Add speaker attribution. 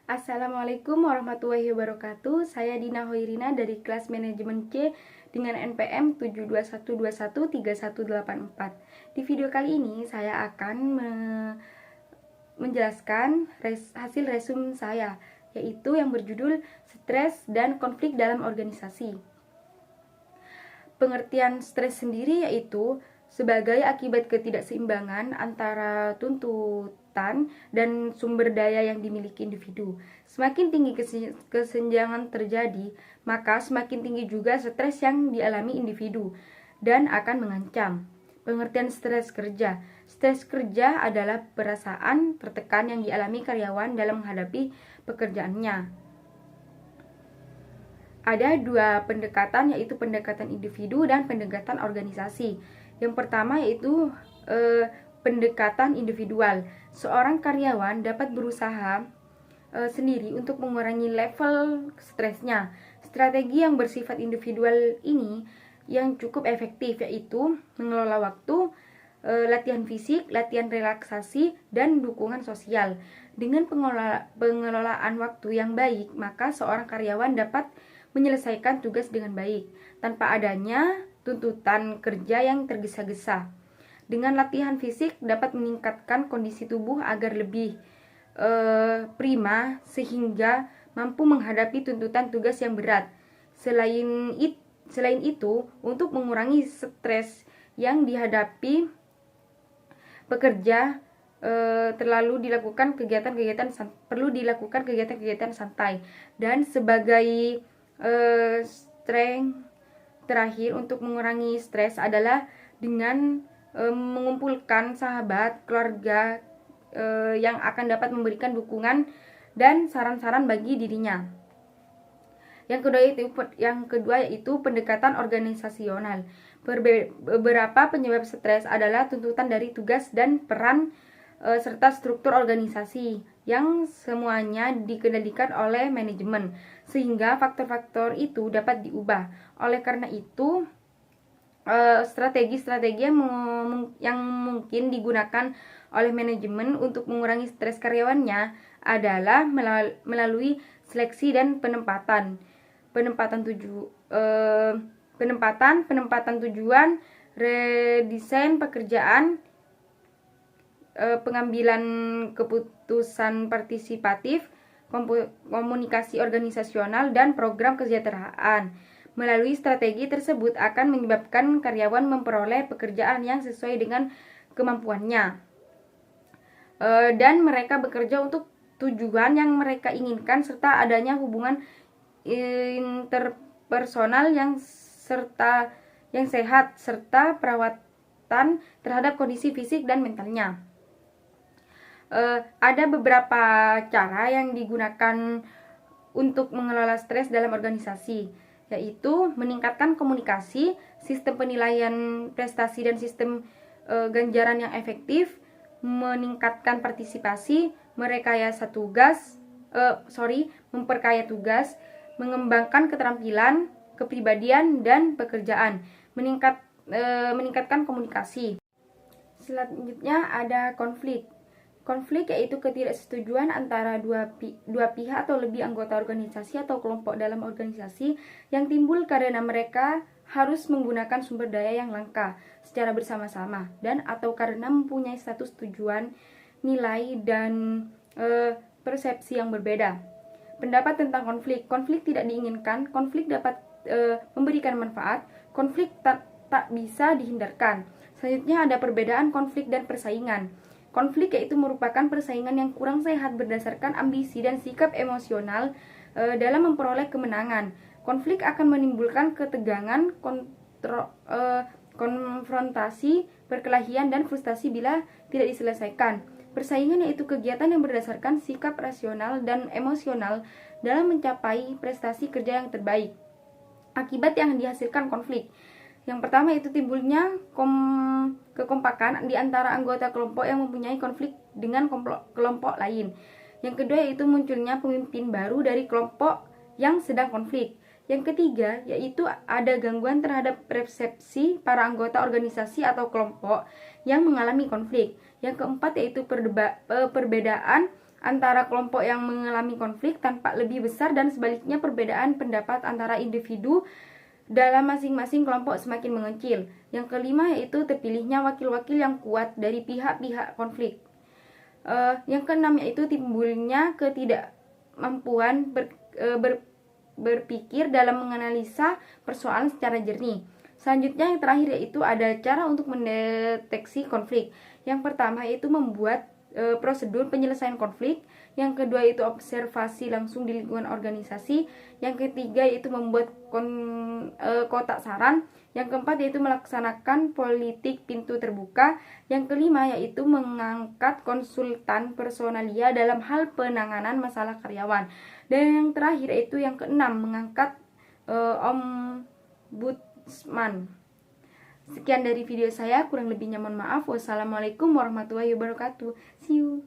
Speaker 1: Assalamualaikum warahmatullahi wabarakatuh. Saya Dina Hoirina dari kelas manajemen C dengan NPM 721213184. Di video kali ini saya akan menjelaskan hasil resume saya, yaitu yang berjudul Stres dan Konflik dalam Organisasi. Pengertian stres sendiri yaitu sebagai akibat ketidakseimbangan antara tuntutan dan sumber daya yang dimiliki individu. Semakin tinggi kesenjangan terjadi, maka semakin tinggi juga stres yang dialami individu dan akan mengancam. Pengertian stres kerja. Stres kerja adalah perasaan tertekan yang dialami karyawan dalam menghadapi pekerjaannya. Ada dua pendekatan, yaitu pendekatan individu dan pendekatan organisasi. Yang pertama yaitu pendekatan individual. Seorang karyawan dapat berusaha sendiri untuk mengurangi level stresnya. Strategi yang bersifat individual ini yang cukup efektif, yaitu mengelola waktu, latihan fisik, latihan relaksasi, dan dukungan sosial. Dengan pengelolaan waktu yang baik, maka seorang karyawan dapat menyelesaikan tugas dengan baik tanpa adanya tuntutan kerja yang tergesa-gesa. Dengan latihan fisik dapat meningkatkan kondisi tubuh agar lebih prima sehingga mampu menghadapi tuntutan tugas yang berat. Selain itu, untuk mengurangi stres yang dihadapi pekerja, perlu dilakukan kegiatan-kegiatan santai. Dan sebagai strength terakhir untuk mengurangi stres adalah dengan mengumpulkan sahabat, keluarga yang akan dapat memberikan dukungan dan saran-saran bagi dirinya. Yang kedua yaitu pendekatan organisasional. Beberapa penyebab stres adalah tuntutan dari tugas dan peran serta struktur organisasi yang semuanya dikendalikan oleh manajemen, sehingga faktor-faktor itu dapat diubah. Oleh karena itu, strategi-strategi yang mungkin digunakan oleh manajemen untuk mengurangi stres karyawannya adalah melalui seleksi dan penempatan tujuan, redesain pekerjaan, pengambilan keputusan partisipatif, komunikasi organisasional, dan program kesejahteraan. Melalui strategi tersebut akan menyebabkan karyawan memperoleh pekerjaan yang sesuai dengan kemampuannya, dan mereka bekerja untuk tujuan yang mereka inginkan, serta adanya hubungan interpersonal yang sehat, serta perawatan terhadap kondisi fisik dan mentalnya. Ada beberapa cara yang digunakan untuk mengelola stres dalam organisasi, yaitu meningkatkan komunikasi, sistem penilaian prestasi dan sistem ganjaran yang efektif, meningkatkan partisipasi, memperkaya tugas, mengembangkan keterampilan, kepribadian, dan pekerjaan, meningkatkan komunikasi. Selanjutnya ada konflik. Konflik yaitu ketidaksetujuan antara dua pihak atau lebih anggota organisasi atau kelompok dalam organisasi yang timbul karena mereka harus menggunakan sumber daya yang langka secara bersama-sama dan atau karena mempunyai status tujuan, nilai, dan persepsi yang berbeda. Pendapat tentang konflik. Konflik tidak diinginkan. Konflik dapat memberikan manfaat. Konflik tak bisa dihindarkan. Selanjutnya ada perbedaan konflik dan persaingan. Konflik yaitu merupakan persaingan yang kurang sehat berdasarkan ambisi dan sikap emosional dalam memperoleh kemenangan. Konflik akan menimbulkan ketegangan, konfrontasi, perkelahian, dan frustasi bila tidak diselesaikan. Persaingan yaitu kegiatan yang berdasarkan sikap rasional dan emosional dalam mencapai prestasi kerja yang terbaik. Akibat yang dihasilkan konflik. Yang pertama itu timbulnya kekompakan di antara anggota kelompok yang mempunyai konflik dengan kelompok lain. Yang kedua yaitu munculnya pemimpin baru dari kelompok yang sedang konflik. Yang ketiga yaitu ada gangguan terhadap persepsi para anggota organisasi atau kelompok yang mengalami konflik. Yang keempat yaitu perbedaan antara kelompok yang mengalami konflik tanpa lebih besar, dan sebaliknya perbedaan pendapat antara individu dalam masing-masing kelompok semakin mengecil. Yang kelima yaitu terpilihnya wakil-wakil yang kuat dari pihak-pihak konflik. Yang keenam yaitu timbulnya ketidakmampuan berpikir dalam menganalisa persoalan secara jernih. Selanjutnya yang terakhir yaitu ada cara untuk mendeteksi konflik. Yang pertama yaitu membuat prosedur penyelesaian konflik. Yang kedua itu observasi langsung di lingkungan organisasi. Yang ketiga yaitu membuat kotak saran. Yang keempat yaitu melaksanakan politik pintu terbuka. Yang kelima yaitu mengangkat konsultan personalia dalam hal penanganan masalah karyawan. Dan yang terakhir yaitu yang keenam, mengangkat ombudsman. Sekian dari video saya, kurang lebihnya mohon maaf. Wassalamualaikum warahmatullahi wabarakatuh. See you.